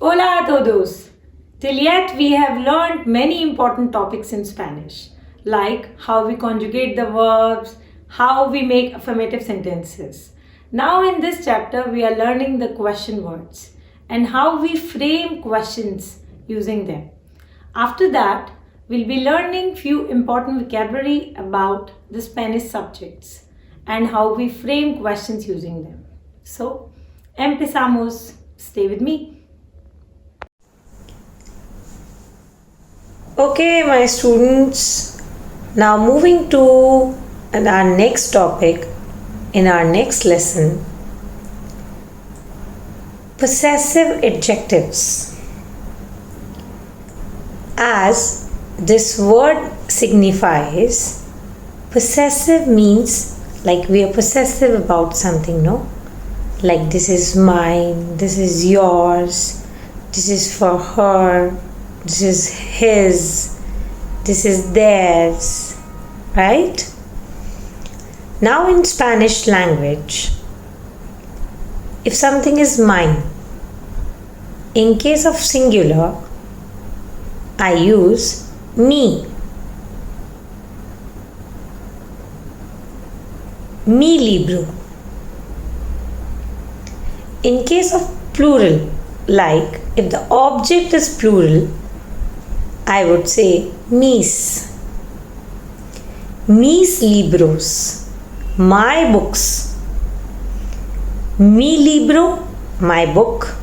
Hola a todos! Till yet we have learned many important topics in Spanish, like how we conjugate the verbs, how we make affirmative sentences. Now in this chapter we are learning the question words and how we frame questions using them. After that, we'll be learning few important vocabulary about the Spanish subjects and how we frame questions using them. So, empezamos. Stay with me. Okay, my students, now moving to our next topic in our next lesson, possessive adjectives. As this word signifies, possessive means like we are possessive about something, no? Like this is mine, this is yours, this is for her, this is his, this is theirs, right? Now in Spanish language, if something is mine, in case of singular, I use me. Mi libro. In case of plural, like if the object is plural, I would say mis. Mis libros, my books. Mi libro, my book.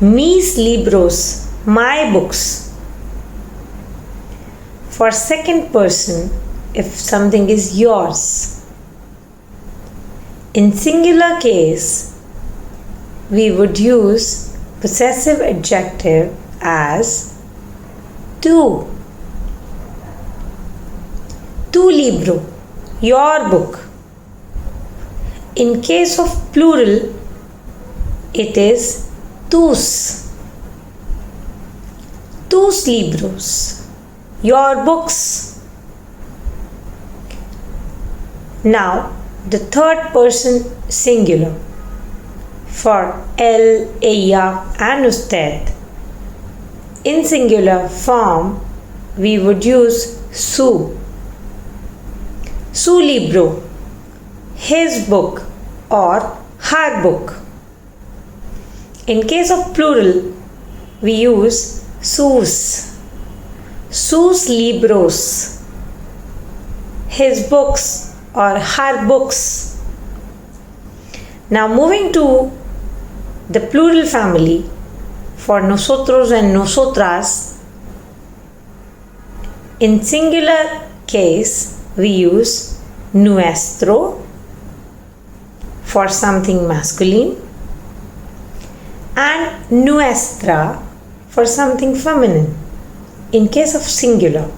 Mis libros, my books. For second person, if something is yours. In singular case, we would use possessive adjective as tu. Tu libro, your book. In case of plural, it is tus. Tus libros, your books. Now, the third person singular for él, ella and usted. In singular form, we would use su. Su libro, his book or her book. In case of plural, we use sus. Sus libros, his books or her books. Now moving to the plural family for nosotros and nosotras. In singular case, we use nuestro for something masculine and nuestra for something feminine in case of singular.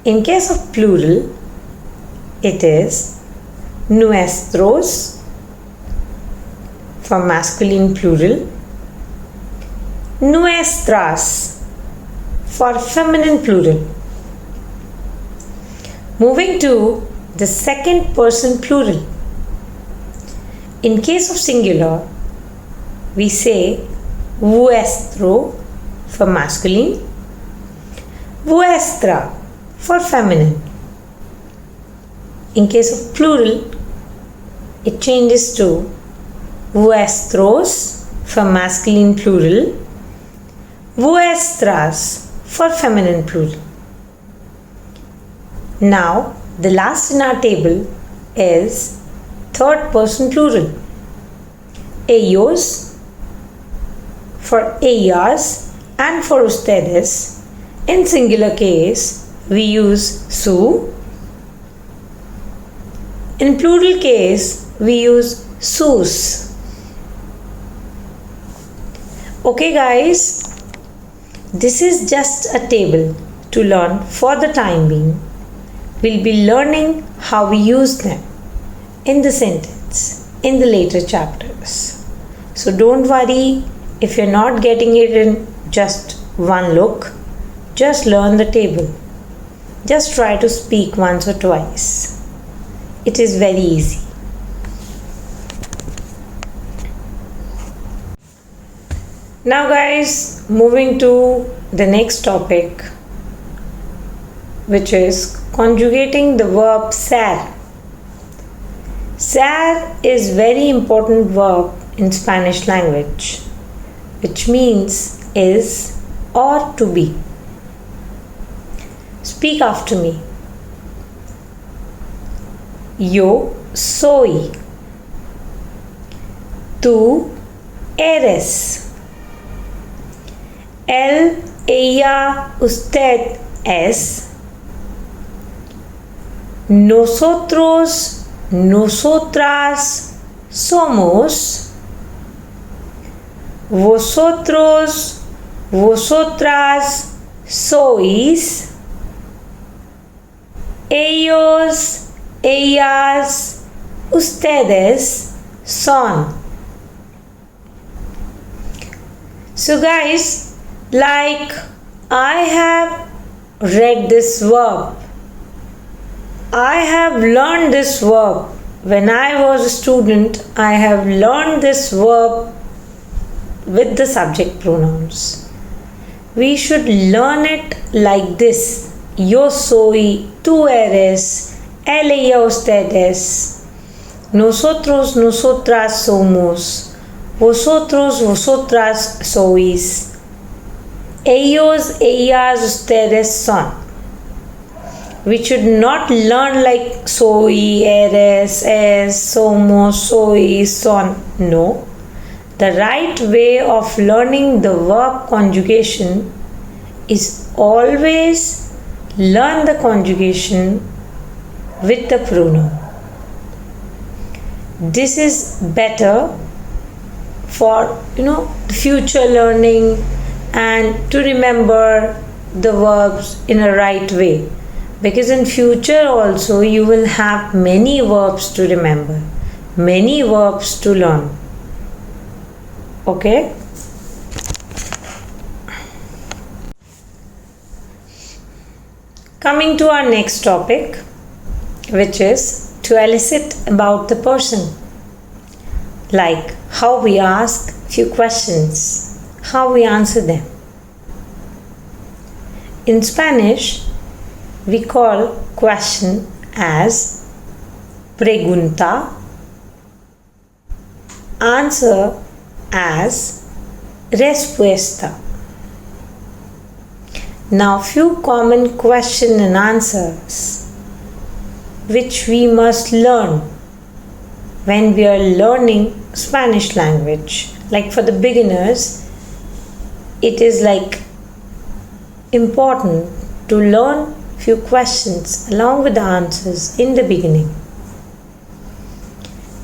In case of plural, it is nuestros for masculine plural, nuestras for feminine plural. Moving to the second person plural. In case of singular, we say vuestro for masculine, vuestra for feminine. In case of plural, it changes to vuestros for masculine plural, vuestras for feminine plural. Now, the last in our table is third person plural. Ellos for ellas and for ustedes. In singular case, we use su. In plural case, we use sus. Okay guys, this is just a table to learn for the time being. We'll be learning how we use them in the sentence in the later chapters. So don't worry if you're not getting it in just one look. Just learn the table. Just try to speak once or twice. It is very easy. Now, guys, moving to the next topic, which is conjugating the verb ser. Ser is very important verb in Spanish language, which means is or to be. Speak after me. Yo soy. Tú eres. Él, ella, usted es. Nosotros, nosotras somos. Vosotros, vosotras sois. Ellos, ellas, ustedes son. So, guys, like I have read this verb, I have learned this verb. When I was a student, I have learned this verb with the subject pronouns. We should learn it like this. Yo soy, tú eres, él, ella, ustedes. Nosotros, nosotras somos. Vosotros, vosotras sois. Ellos, ellas, ustedes son. We should not learn like soy, eres, es, somos, sois, son. No. The right way of learning the verb conjugation is always learn the conjugation with the pronoun. This is better for future learning and to remember the verbs in a right way, because in future also you will have many verbs to remember, many verbs to learn. Okay. Coming to our next topic, which is to elicit about the person, like how we ask few questions, how we answer them. In Spanish, we call question as pregunta, answer as respuesta. Now, few common question and answers which we must learn when we are learning Spanish language. Like for the beginners, it is like important to learn few questions along with the answers in the beginning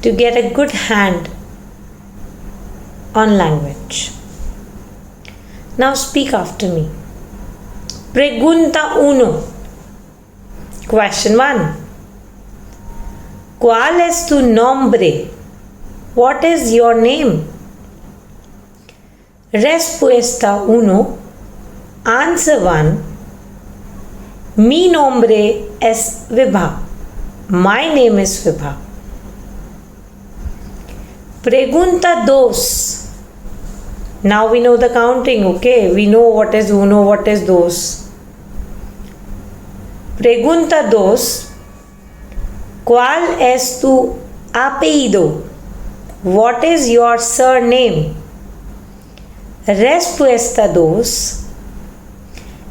to get a good hand on language. Now speak after me. Pregunta uno. Question 1. ¿Cuál es tu nombre? What is your name? Respuesta 1. Answer 1. Mi nombre es Vibha. My name is Vibha. Pregunta 2. Now we know the counting, okay? We know what is uno, what is dos. Pregunta 2. ¿Cuál es tu apellido? What is your surname? Respuesta 2.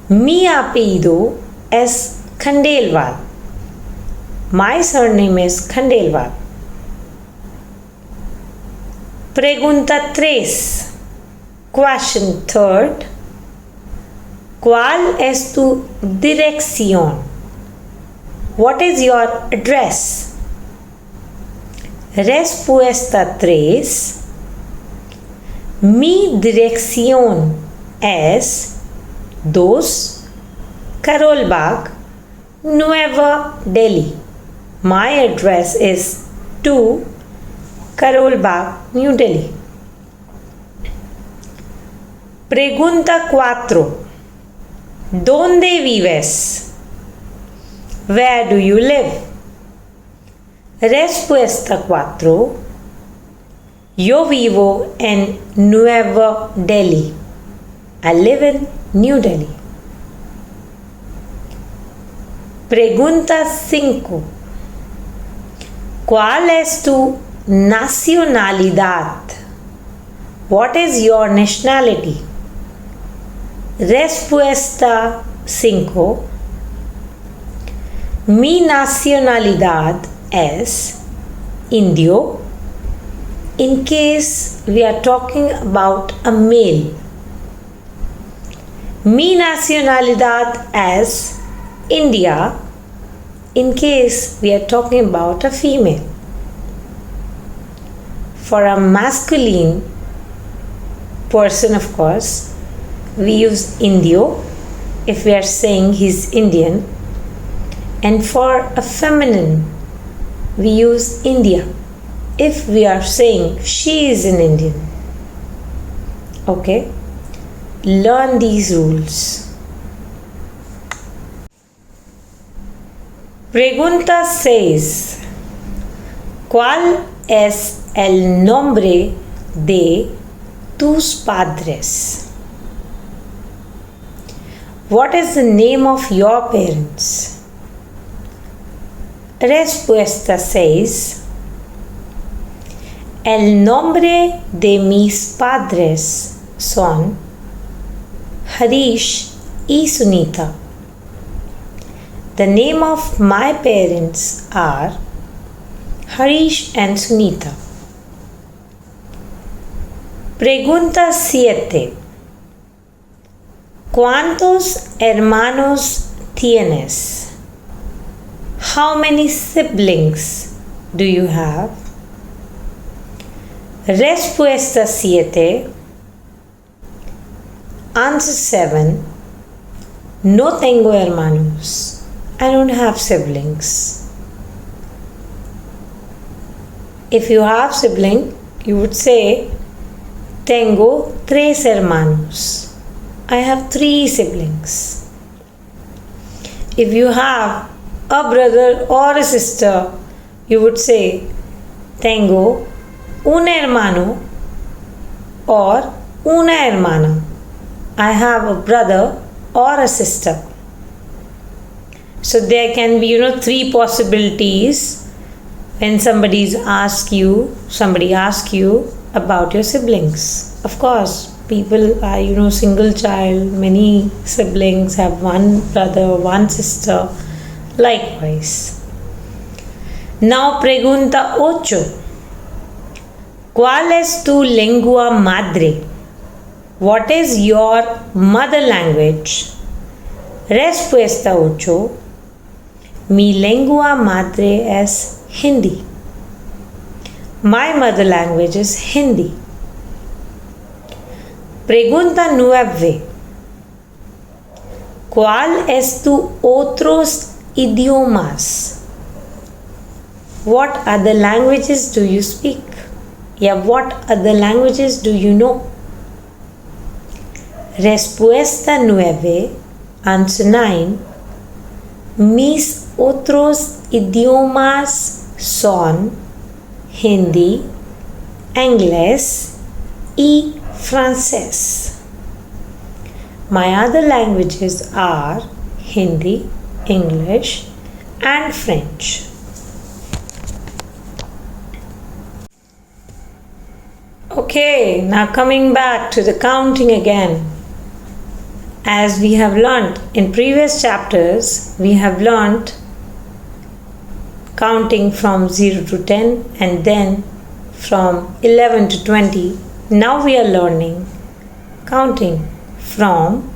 Mi apellido es Khandelwal. My surname is Khandelwal. Pregunta 3. Question 3. ¿Cuál es tu dirección? What is your address? Respuesta 3. Mi dirección es 2 Carol Bagh, Nueva Delhi. My address is 2 Carol Bagh, New Delhi. Pregunta 4. ¿Dónde vives? Where do you live? Respuesta 4. Yo vivo en Nueva Delhi. I live in New Delhi. Pregunta 5. ¿Cuál es tu nacionalidad? What is your nationality? Respuesta 5. Mi nacionalidad es indio. In case we are talking about a male. Mi nacionalidad es India. In case we are talking about a female. For a masculine person, of course, we use Indio if we are saying he's Indian, and for a feminine we use India if we are saying she is an Indian. Okay, learn these rules. Pregunta 6. ¿Cuál es el nombre de tus padres? What is the name of your parents? Respuesta 6. El nombre de mis padres son Harish y Sunita. The name of my parents are Harish and Sunita. Pregunta 7. ¿Cuántos hermanos tienes? How many siblings do you have? Respuesta 7. Answer 7. No tengo hermanos. I don't have siblings. If you have sibling, you would say tengo 3 hermanos. I have 3 siblings. If you have a brother or a sister, you would say tengo un hermano or una hermana. I have a brother or a sister. So there can be 3 possibilities when somebody asks you about your siblings. Of course, people are single child, many siblings have one brother, one sister, likewise. Now pregunta 8. ¿Cuál es tu lengua madre? What is your mother language? Respuesta 8. Mi lengua madre es Hindi. My mother language is Hindi. Pregunta 9. ¿Cuál es tu otros idiomas? What other languages do you speak? What other languages do you know? Respuesta 9. Answer 9. Mis otros idiomas son Hindi, inglés y francés. My other languages are Hindi, English and French. Okay, now coming back to the counting again. As we have learnt in previous chapters, we have learnt counting from 0 to 10 and then from 11 to 20. Now we are learning counting from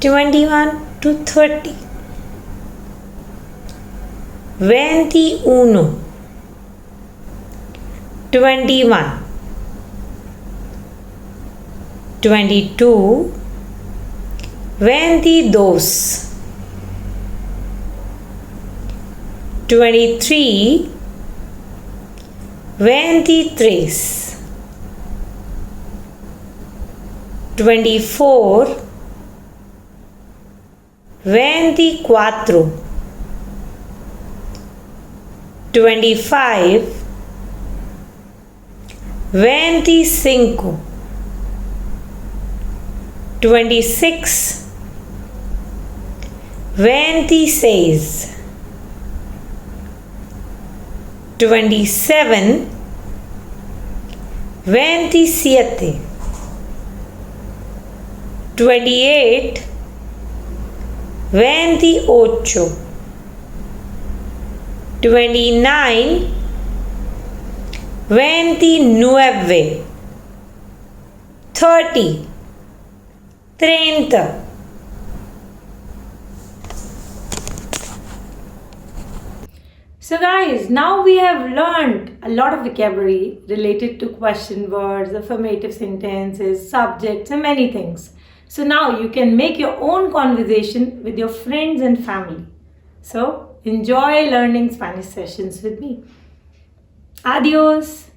21 to 30. 21, 21, 22, 22, 23, 23, 24, 24, 25, 25, 26, 26, 27, 27, 28, 28, 29, 29, 30, 30. So guys, now we have learned a lot of vocabulary related to question words, affirmative sentences, subjects and many things. So now you can make your own conversation with your friends and family. So enjoy learning Spanish sessions with me. Adios.